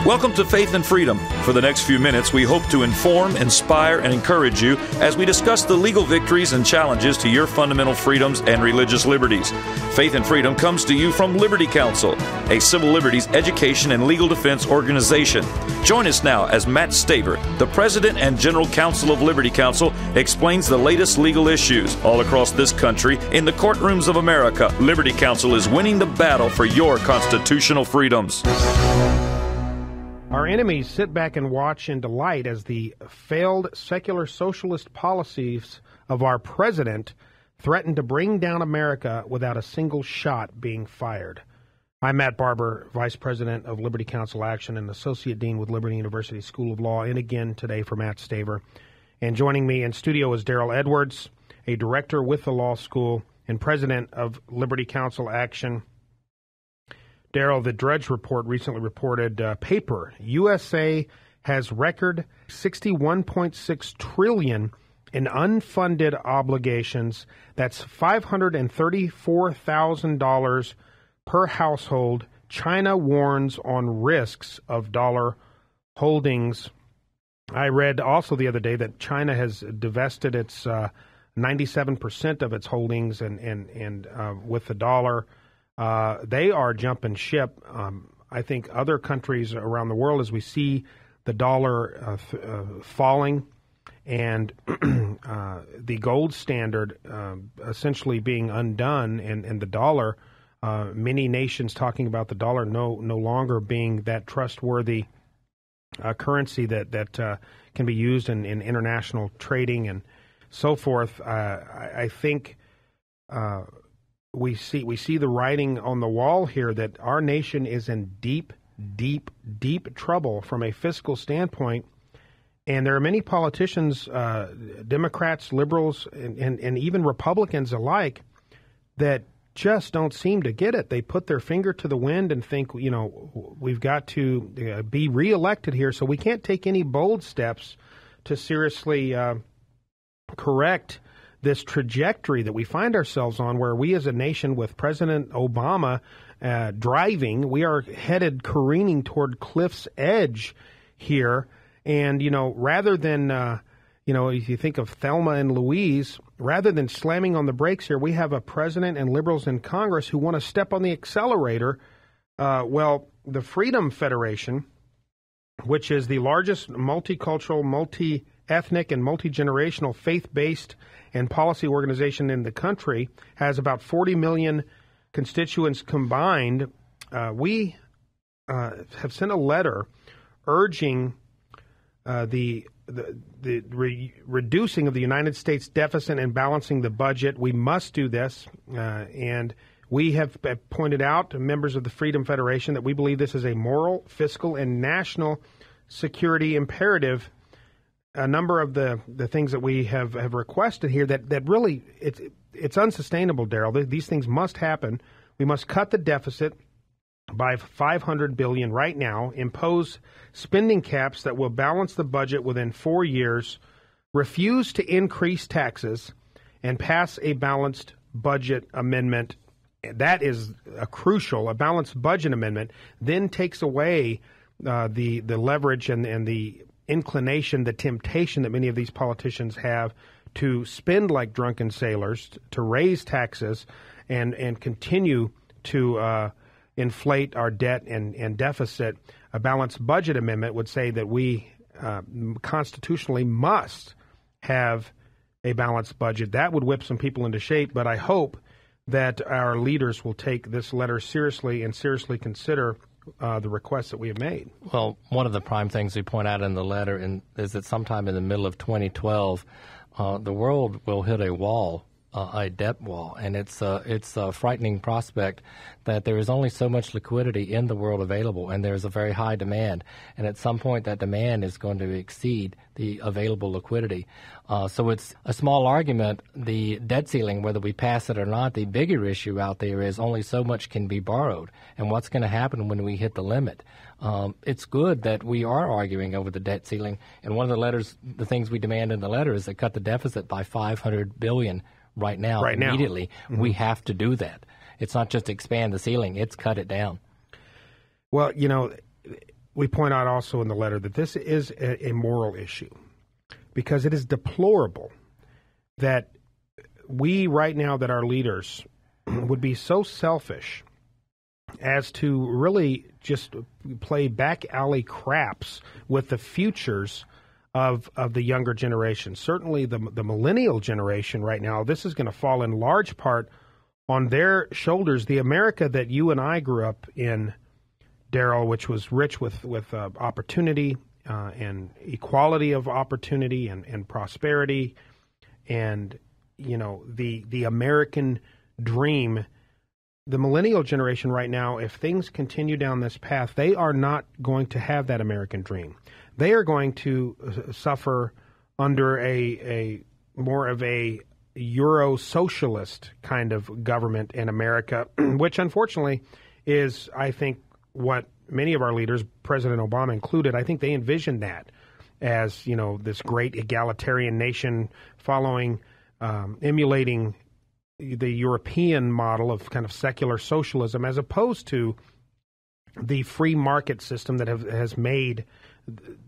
Welcome to Faith and Freedom. For the next few minutes, we hope to inform, inspire, and encourage you as we discuss the legal victories and challenges to your fundamental freedoms and religious liberties. Faith and Freedom comes to you from Liberty Counsel, a civil liberties education and legal defense organization. Join us now as Matt Staver, the President and General Counsel of Liberty Counsel, explains the latest legal issues all across this country in the courtrooms of America. Liberty Counsel is winning the battle for your constitutional freedoms. Our enemies sit back and watch in delight as the failed secular socialist policies of our president threaten to bring down America without a single shot being fired. I'm Matt Barber, Vice President of Liberty Counsel Action and Associate Dean with Liberty University School of Law, in again today for Matt Staver. And joining me in studio is Deryl Edwards, a director with the law school and president of Liberty Counsel Action. Deryl, the Drudge Report recently reported paper. USA has record $61.6 trillion in unfunded obligations. That's $534,000 per household. China warns on risks of dollar holdings. I read also the other day that China has divested its 97% of its holdings, and with the dollar. They are jumping ship. I think other countries around the world, as we see the dollar falling and the gold standard essentially being undone, and the dollar, many nations talking about the dollar no longer being that trustworthy currency that can be used in international trading and so forth. I think we see the writing on the wall here that our nation is in deep trouble from a fiscal standpoint. And there are many politicians, Democrats, liberals, and even Republicans alike, that just don't seem to get it. They put their finger to the wind and think, we've got to be reelected here, so we can't take any bold steps to seriously correct this trajectory that we find ourselves on, where we as a nation with President Obama driving, we are headed careening toward cliff's edge here. And, rather than, if you think of Thelma and Louise, rather than slamming on the brakes here, we have a president and liberals in Congress who want to step on the accelerator. The Freedom Federation, which is the largest multicultural, multi-ethnic, and multi-generational faith-based and policy organization in the country, has about 40 million constituents combined. We have sent a letter urging the reducing of the United States deficit and balancing the budget. We must do this, and we have pointed out to members of the Freedom Federation that we believe this is a moral, fiscal, and national security imperative. A number of the things that we have requested here that really it's unsustainable, Deryl. These things must happen. We must cut the deficit by $500 billion right now, impose spending caps that will balance the budget within 4 years, refuse to increase taxes, and pass a balanced budget amendment. That is a balanced budget amendment then takes away the leverage and the inclination, the temptation that many of these politicians have to spend like drunken sailors, to raise taxes, and continue to inflate our debt and deficit. A balanced budget amendment would say that we constitutionally must have a balanced budget. That would whip some people into shape, but I hope that our leaders will take this letter seriously and seriously consider the requests that we have made. Well, one of the prime things we point out in the letter is that sometime in the middle of 2012, the world will hit a wall, a debt wall, and it's a frightening prospect that there is only so much liquidity in the world available, and there's a very high demand, and at some point that demand is going to exceed the available liquidity. So it's a small argument, the debt ceiling, whether we pass it or not. The bigger issue out there is only so much can be borrowed, and what's going to happen when we hit the limit. It's good that we are arguing over the debt ceiling, and one of the things we demand in the letter is to cut the deficit by $500 billion right now, immediately. Mm-hmm. We have to do that. It's not just expand the ceiling, it's cut it down. Well, we point out also in the letter that this is a moral issue, because it is deplorable that we right now, that our leaders would be so selfish as to really just play back alley craps with the futures of the younger generation. Certainly the millennial generation right now, this is going to fall in large part on their shoulders. The America that you and I grew up in, Deryl, which was rich with opportunity and equality of opportunity and prosperity, and the American dream. The millennial generation right now, if things continue down this path, they are not going to have that American dream. They are going to suffer under a more of a Euro-socialist kind of government in America, which unfortunately is, I think, what many of our leaders, President Obama included, I think they envisioned that as, this great egalitarian nation following, emulating the European model of kind of secular socialism, as opposed to the free market system that has made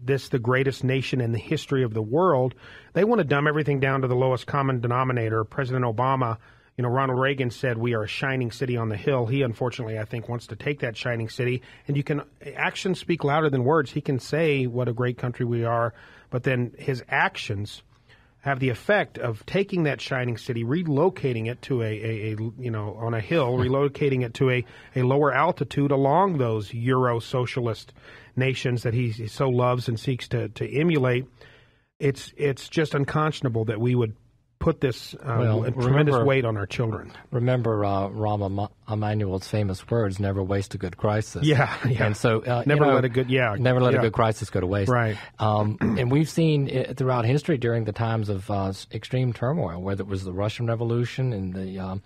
this the greatest nation in the history of the world. They want to dumb everything down to the lowest common denominator. President Obama, Ronald Reagan said, we are a shining city on the hill. He, unfortunately, I think, wants to take that shining city. And actions speak louder than words. He can say what a great country we are, but then his actions have the effect of taking that shining city, relocating it to on a hill, relocating it to a lower altitude along those Euro-socialist nations that he so loves and seeks to emulate. It's just unconscionable that we would put this tremendous weight on our children. Remember Rahm Emanuel's famous words, never waste a good crisis. Yeah. And so never let a good crisis go to waste. Right. And we've seen it throughout history during the times of extreme turmoil, whether it was the Russian Revolution in the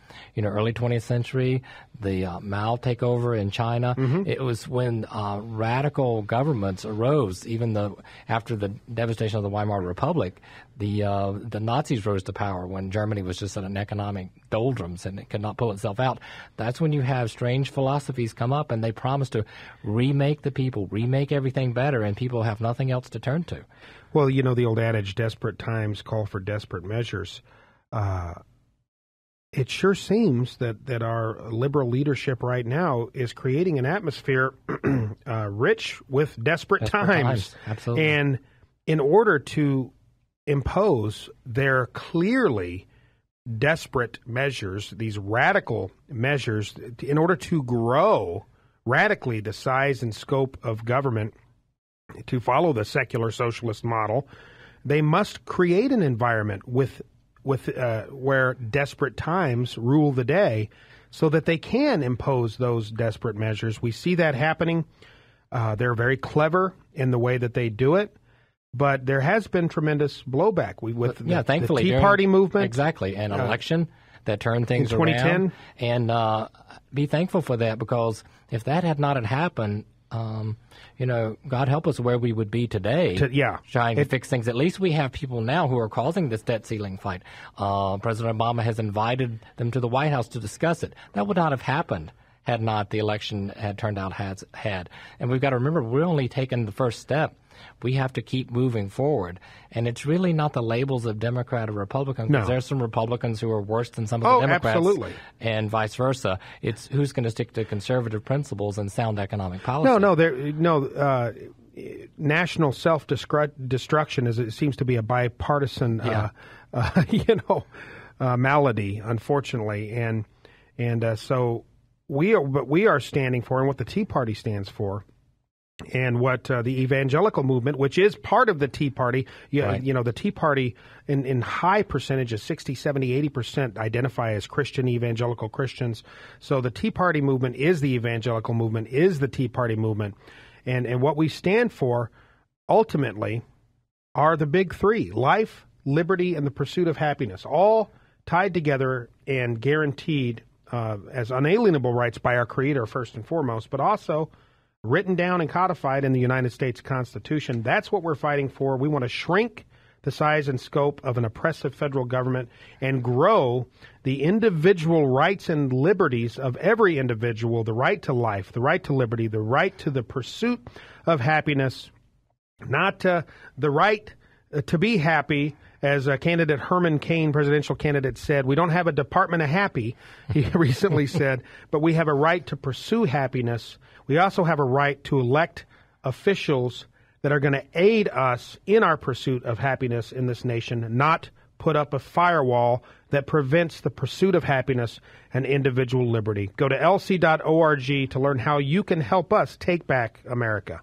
early 20th century, the Mao takeover in China. Mm-hmm. It was when radical governments arose, even after the devastation of the Weimar Republic. The Nazis rose to power when Germany was just in an economic doldrums and it could not pull itself out. That's when you have strange philosophies come up, and they promise to remake the people, remake everything better, and people have nothing else to turn to. Well, the old adage, desperate times call for desperate measures. It sure seems that our liberal leadership right now is creating an atmosphere rich with desperate times. Absolutely. And in order to impose their clearly desperate measures, these radical measures, in order to grow radically the size and scope of government to follow the secular socialist model, they must create an environment where desperate times rule the day so that they can impose those desperate measures. We see that happening. They're very clever in the way that they do it. But there has been tremendous blowback thankfully, the Tea Party movement. Exactly, an election that turned things in 2010. Around. And be thankful for that, because if that had not happened, God help us where we would be today trying to fix things. At least we have people now who are causing this debt ceiling fight. President Obama has invited them to the White House to discuss it. That would not have happened had not the election had turned out had. And we've got to remember, we're only taking the first step. We have to keep moving forward. And it's really not the labels of Democrat or Republican, because there's some Republicans who are worse than some of the Democrats. Absolutely. And vice versa. It's who's going to stick to conservative principles and sound economic policy. National self-destruction seems to be a bipartisan malady, unfortunately. And so we are standing for, and what the Tea Party stands for, and what the evangelical movement, which is part of the Tea Party, the Tea Party in high percentages, 60, 70, 80% identify as Christian, evangelical Christians. So the Tea Party movement is the evangelical movement, is the Tea Party movement. And what we stand for ultimately are the big three: life, liberty, and the pursuit of happiness, all tied together and guaranteed as unalienable rights by our Creator first and foremost, but also written down and codified in the United States Constitution. That's what we're fighting for. We want to shrink the size and scope of an oppressive federal government and grow the individual rights and liberties of every individual, the right to life, the right to liberty, the right to the pursuit of happiness, not the right to be happy. As candidate Herman Cain, presidential candidate, said, we don't have a Department of Happy, he recently said, but we have a right to pursue happiness. We also have a right to elect officials that are going to aid us in our pursuit of happiness in this nation, not put up a firewall that prevents the pursuit of happiness and individual liberty. Go to lc.org to learn how you can help us take back America.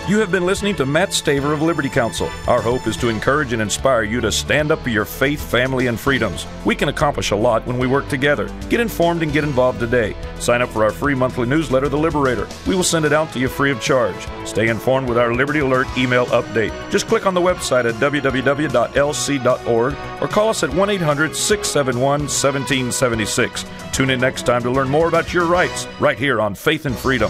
You have been listening to Matt Staver of Liberty Counsel. Our hope is to encourage and inspire you to stand up for your faith, family, and freedoms. We can accomplish a lot when we work together. Get informed and get involved today. Sign up for our free monthly newsletter, The Liberator. We will send it out to you free of charge. Stay informed with our Liberty Alert email update. Just click on the website at www.lc.org or call us at 1-800-671-1776. Tune in next time to learn more about your rights right here on Faith and Freedom.